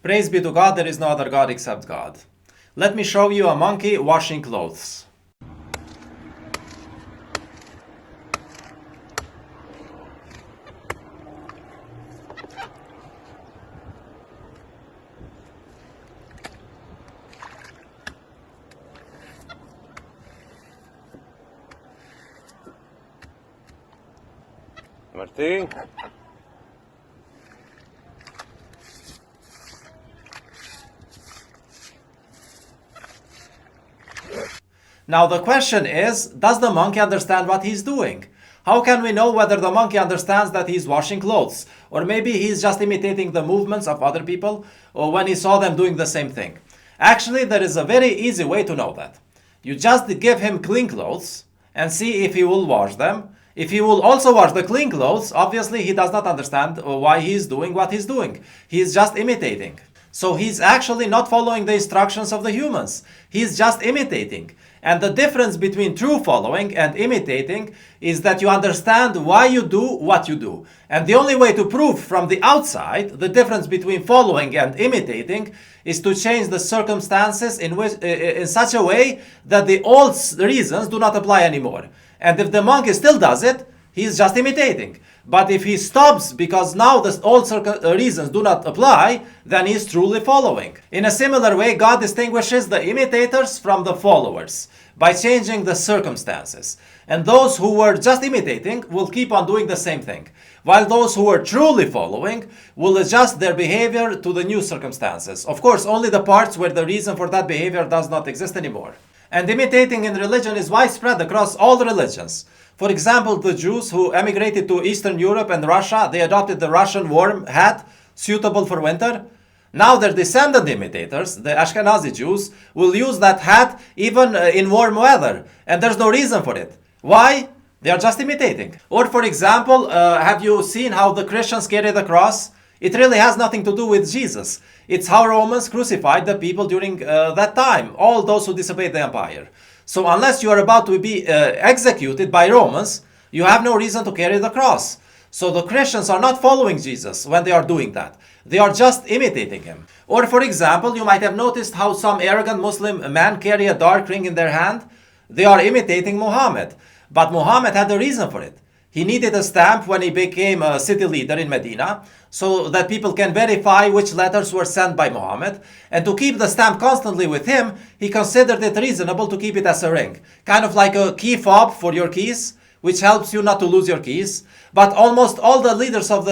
Praise be to God, there is no other God except God. Let me show you a monkey washing clothes. Martín. Now the question is, does the monkey understand what he's doing? How can we know whether the monkey understands that he's washing clothes? Or maybe he's just imitating the movements of other people, or when he saw them doing the same thing. Actually, there is a very easy way to know that. You just give him clean clothes and see if he will wash them. If he will also wash the clean clothes, obviously he does not understand why he's doing what he's doing. He's just imitating. So he's actually not following the instructions of the humans. He's just imitating. And the difference between true following and imitating is that you understand why you do what you do. And the only way to prove from the outside the difference between following and imitating is to change the circumstances in such a way that the old reasons do not apply anymore. And if the monkey still does it, he's just imitating. But if he stops because now the old reasons do not apply, then he's truly following. In a similar way, God distinguishes the imitators from the followers by changing the circumstances. And those who were just imitating will keep on doing the same thing, while those who were truly following will adjust their behavior to the new circumstances. Of course, only the parts where the reason for that behavior does not exist anymore. And imitating in religion is widespread across all the religions. For example, the Jews who emigrated to Eastern Europe and Russia, they adopted the Russian warm hat suitable for winter. Now their descendant imitators, the Ashkenazi Jews, will use that hat even in warm weather. And there's no reason for it. Why? They are just imitating. Or for example, have you seen how the Christians carry the cross? It really has nothing to do with Jesus. It's how Romans crucified the people during that time, all those who disobeyed the empire. So unless you are about to be executed by Romans, you have no reason to carry the cross. So the Christians are not following Jesus when they are doing that. They are just imitating him. Or for example, you might have noticed how some arrogant Muslim men carry a dark ring in their hand. They are imitating Muhammad. But Muhammad had a reason for it. He needed a stamp when he became a city leader in Medina so that people can verify which letters were sent by Muhammad. And to keep the stamp constantly with him, he considered it reasonable to keep it as a ring. Kind of like a key fob for your keys, which helps you not to lose your keys. But almost all the leaders of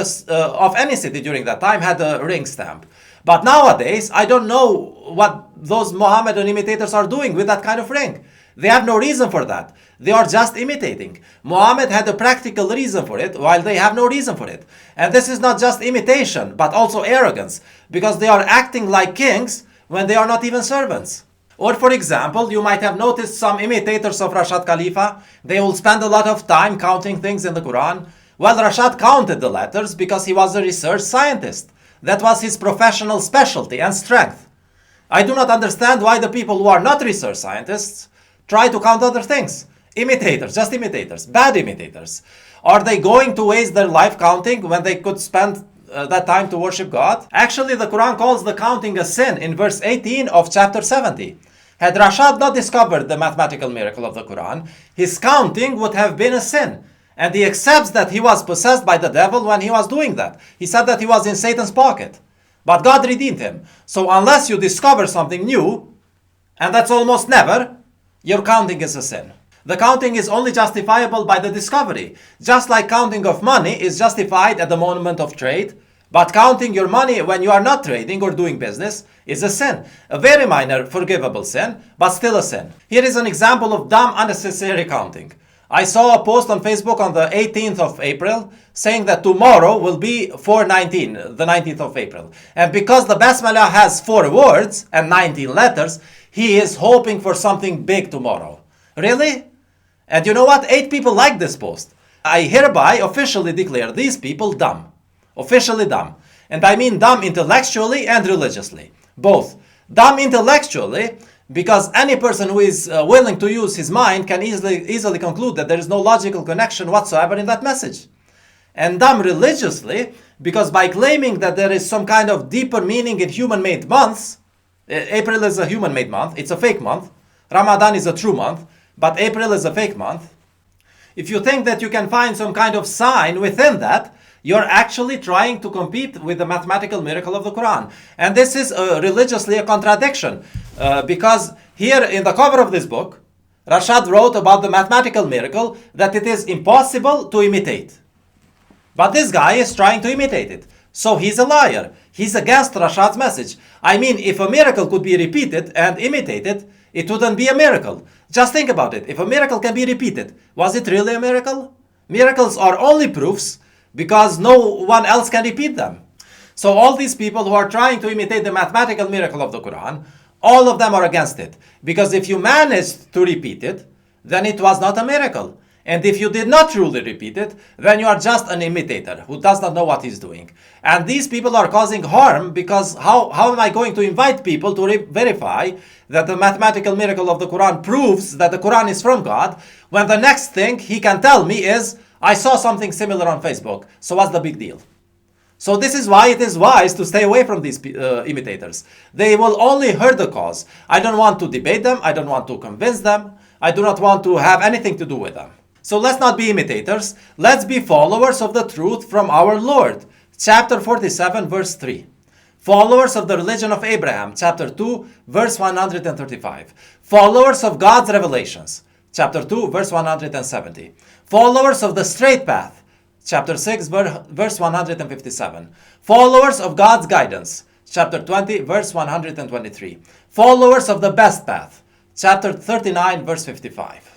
any city during that time had a ring stamp. But nowadays, I don't know what those Mohammedan imitators are doing with that kind of ring. They have no reason for that. They are just imitating. Muhammad had a practical reason for it, while they have no reason for it. And this is not just imitation, but also arrogance, because they are acting like kings when they are not even servants. Or for example, you might have noticed some imitators of Rashad Khalifa. They will spend a lot of time counting things in the Quran. Well, Rashad counted the letters because he was a research scientist. That was his professional specialty and strength. I do not understand why the people who are not research scientists try to count other things. Imitators, just imitators, bad imitators. Are they going to waste their life counting when they could spend that time to worship God? Actually, the Quran calls the counting a sin in verse 18 of chapter 70. Had Rashad not discovered the mathematical miracle of the Quran, his counting would have been a sin. And he accepts that he was possessed by the devil when he was doing that. He said that he was in Satan's pocket. But God redeemed him. So unless you discover something new, and that's almost never, your counting is a sin. The counting is only justifiable by the discovery. Just like counting of money is justified at the moment of trade, but counting your money when you are not trading or doing business is a sin. A very minor, forgivable sin, but still a sin. Here is an example of dumb, unnecessary counting. I saw a post on Facebook on the 18th of April saying that tomorrow will be 419, the 19th of April. And because the Basmala has 4 words and 19 letters, he is hoping for something big tomorrow. Really? And you know what? 8 people liked this post. I hereby officially declare these people dumb. Officially dumb. And I mean dumb intellectually and religiously. Both. Dumb intellectually because any person who is willing to use his mind can easily conclude that there is no logical connection whatsoever in that message. and dumb religiously, because by claiming that there is some kind of deeper meaning in human-made months, April is a human-made month, it's a fake month, Ramadan is a true month, but April is a fake month. If you think that you can find some kind of sign within that, you're actually trying to compete with the mathematical miracle of the Quran. And this is religiously a contradiction, because here in the cover of this book, Rashad wrote about the mathematical miracle that it is impossible to imitate. But this guy is trying to imitate it. So he's a liar. He's against Rashad's message. I mean, if a miracle could be repeated and imitated, it wouldn't be a miracle. Just think about it. If a miracle can be repeated, was it really a miracle? Miracles are only proofs because no one else can repeat them. So all these people who are trying to imitate the mathematical miracle of the Quran, all of them are against it. Because if you managed to repeat it, then it was not a miracle. And if you did not truly repeat it, then you are just an imitator who does not know what he's doing. And these people are causing harm, because how am I going to invite people to verify that the mathematical miracle of the Quran proves that the Quran is from God, when the next thing he can tell me is, I saw something similar on Facebook, so what's the big deal? So this is why it is wise to stay away from these imitators. They will only hurt the cause. I don't want to debate them. I don't want to convince them. I do not want to have anything to do with them. So let's not be imitators. Let's be followers of the truth from our Lord. Chapter 47, verse 3. Followers of the religion of Abraham. Chapter 2, verse 135. Followers of God's revelations. Chapter 2, verse 170. Followers of the straight path. Chapter 6, verse 157. Followers of God's guidance. Chapter 20, verse 123. Followers of the best path. Chapter 39, verse 55.